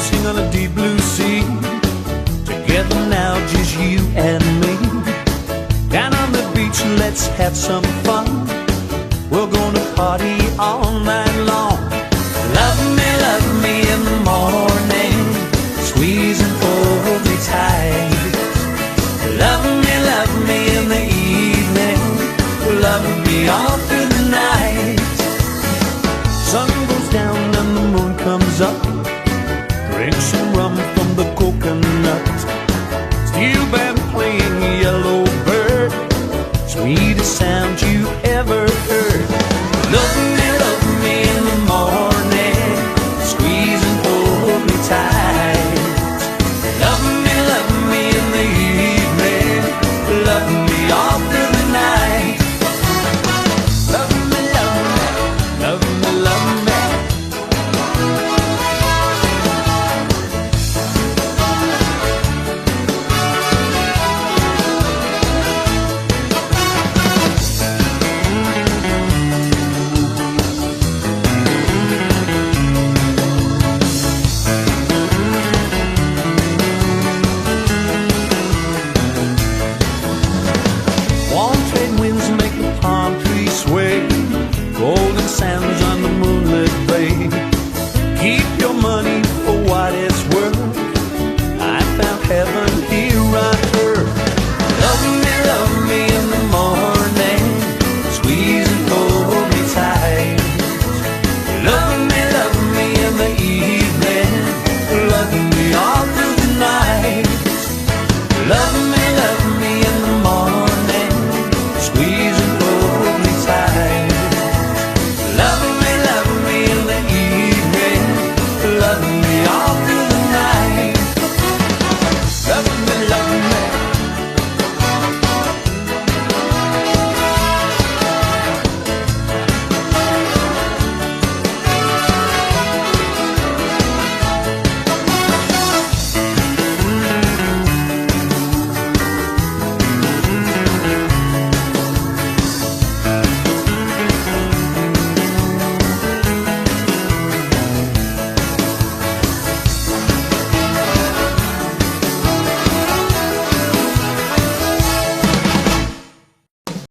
dancing on a deep blue sea. Together now, just you and me. Down on the beach, let's have some fun. We're gonna party all night long. Love me in the morning, squeeze and hold me tight. Love me in the evening, love me all through the night. Sun goes down and the moon comes up. Drink some rum from the coconut. Steel band playing Yellow Bird, sweetest sound you ever heard.